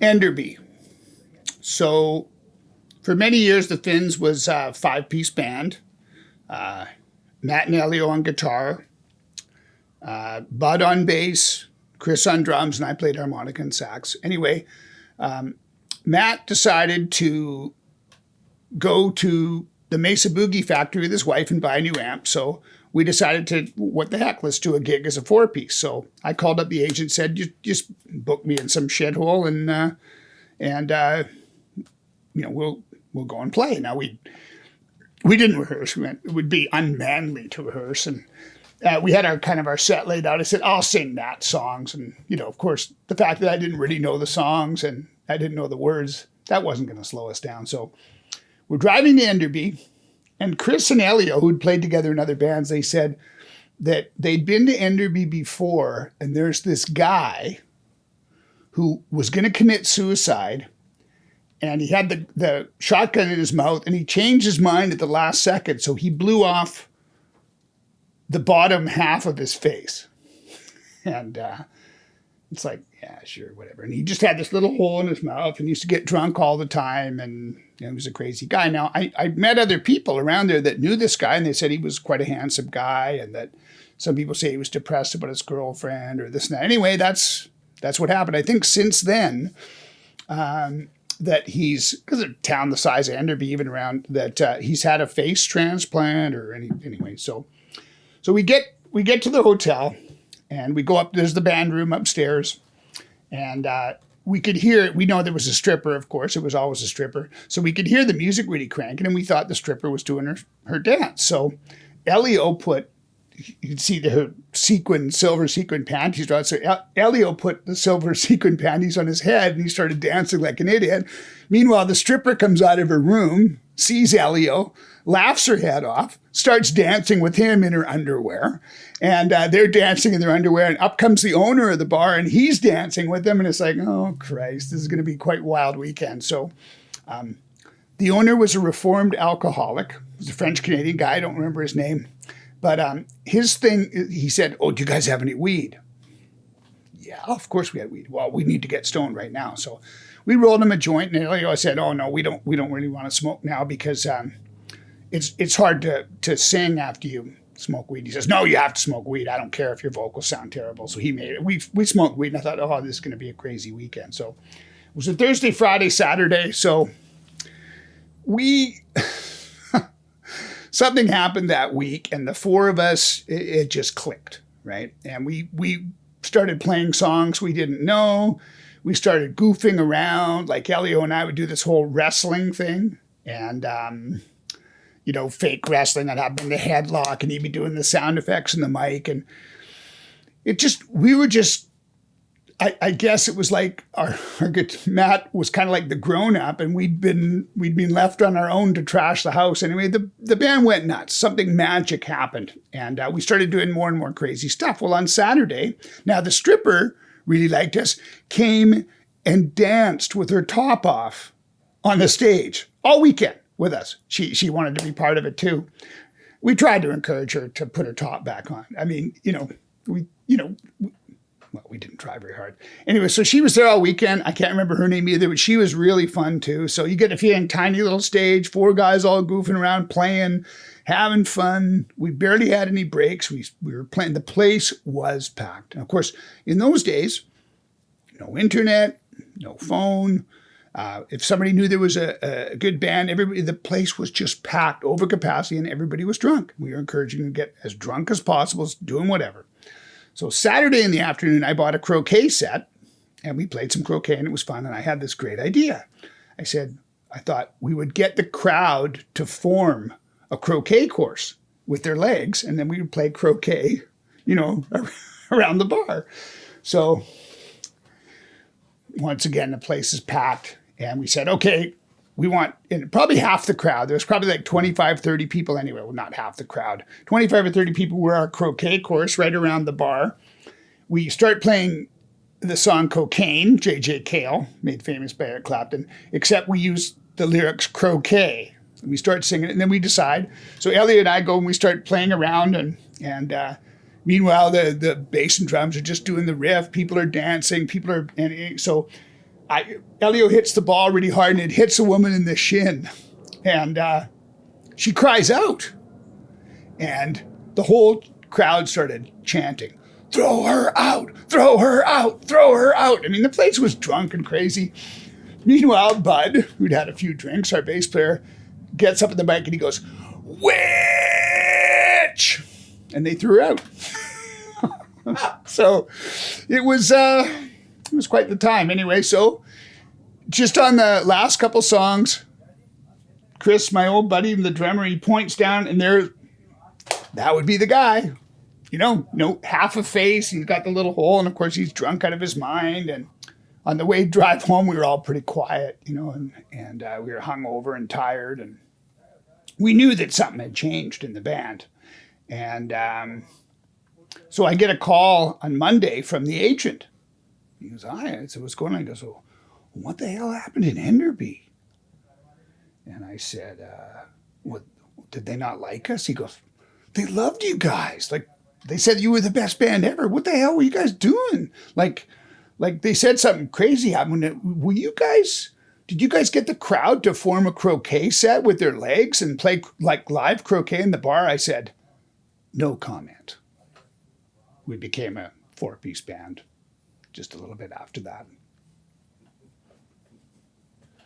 Enderby. So for many years, the Finns was a five-piece band. Matt and Elio on guitar, Bud on bass, Chris on drums, and I played harmonica and sax. Anyway, Matt decided to go to the Mesa Boogie factory with his wife and buy a new amp. So we decided to, what the heck, let's do a gig as a four-piece. So I called up the agent, said, just book me in some shithole and we'll go and play. Now we didn't rehearse. It would be unmanly to rehearse. And we had our set laid out. I said, I'll sing that songs. And, of course, the fact that I didn't really know the songs and I didn't know the words, that wasn't going to slow us down. So we're driving to Enderby, and Chris and Elio, who'd played together in other bands, they said that they'd been to Enderby before, and there's this guy who was going to commit suicide, and he had the shotgun in his mouth, and he changed his mind at the last second, so he blew off the bottom half of his face. And it's like, yeah, sure, whatever. And he just had this little hole in his mouth and he used to get drunk all the time, and he was a crazy guy. Now, I met other people around there that knew this guy, and they said he was quite a handsome guy, and that some people say he was depressed about his girlfriend or this and that. Anyway, that's what happened. I think since then, that he's, because of a town the size of Enderby, even around, that he's had a face transplant anyway. So we get to the hotel and we go up, there's the band room upstairs, and we could hear, we know there was a stripper, of course, it was always a stripper. So we could hear the music really cranking, and we thought the stripper was doing her dance. So Elio put, you could see her silver sequin panties on. So Elio put the silver sequin panties on his head, and he started dancing like an idiot. Meanwhile, the stripper comes out of her room, sees Elio, laughs her head off, starts dancing with him in her underwear. And they're dancing in their underwear, and up comes the owner of the bar, and he's dancing with them. And it's like, oh, Christ, this is going to be quite a wild weekend. So the owner was a reformed alcoholic. He was a French-Canadian guy. I don't remember his name. But his thing, he said, oh, do you guys have any weed? Yeah, of course we had weed. Well, we need to get stoned right now. So we rolled him a joint, and I said, oh, no, we don't really want to smoke now because it's hard to sing after you smoke weed. He says, no, you have to smoke weed. I don't care if your vocals sound terrible. So he made it. We smoked weed, and I thought, oh, this is going to be a crazy weekend. So it was a Thursday, Friday, Saturday. So something happened that week, and the four of us, it just clicked, right? And we started playing songs we didn't know. We started goofing around. Like Elio and I would do this whole wrestling thing, and fake wrestling. I'd have him in the headlock, and he'd be doing the sound effects in the mic, and I guess it was like our Matt was kind of like the grown up, and we'd been left on our own to trash the house. Anyway, the band went nuts. Something magic happened, and we started doing more and more crazy stuff. Well, on Saturday, now the stripper really liked us, came and danced with her top off on the stage all weekend with us. She wanted to be part of it too. We tried to encourage her to put her top back on. I mean, we didn't try very hard. Anyway, so she was there all weekend. I can't remember her name either, but she was really fun too. So you get a feeling, tiny little stage, four guys all goofing around, playing, having fun. We barely had any breaks. We were playing. The place was packed. And of course, in those days, no internet, no phone. If somebody knew there was a good band, the place was just packed over capacity, and everybody was drunk. We were encouraging them to get as drunk as possible, doing whatever. So Saturday in the afternoon, I bought a croquet set, and we played some croquet, and it was fun. And I had this great idea. I thought we would get the crowd to form a croquet course with their legs, and then we would play croquet, around the bar. So once again, the place is packed, and we said, okay, we want probably half the crowd. There was probably like 25, 30 people anyway. Well, not half the crowd. 25 or 30 people were our croquet course right around the bar. We start playing the song Cocaine, J.J. Cale, made famous by Eric Clapton, except we use the lyrics croquet. And we start singing it, and then we decide. So Elliot and I go and we start playing around, and meanwhile, the bass and drums are just doing the riff. People are dancing. So Elio hits the ball really hard and it hits a woman in the shin. And she cries out. And the whole crowd started chanting, "Throw her out, throw her out, throw her out." I mean, the place was drunk and crazy. Meanwhile, Bud, who'd had a few drinks, our bass player, gets up in the mic and he goes, "Witch!" And they threw her out. So it was quite the time. Anyway, so just on the last couple songs, Chris, my old buddy, the drummer, he points down and that would be the guy. You know, no half a face. He's got the little hole, and of course he's drunk out of his mind. And on the way drive home, we were all pretty quiet, you know, and we were hungover and tired, and we knew that something had changed in the band. And so I get a call on Monday from the agent. He goes, "Hi." I said, "What's going on?" He goes, "Oh, what the hell happened in Enderby?" And I said, "What? Did they not like us?" He goes, "They loved you guys. Like, they said you were the best band ever. What the hell were you guys doing? Like they said something crazy happened. Did you guys get the crowd to form a croquet set with their legs and play like live croquet in the bar?" I said, "No comment." We became a 4-piece band just a little bit after that.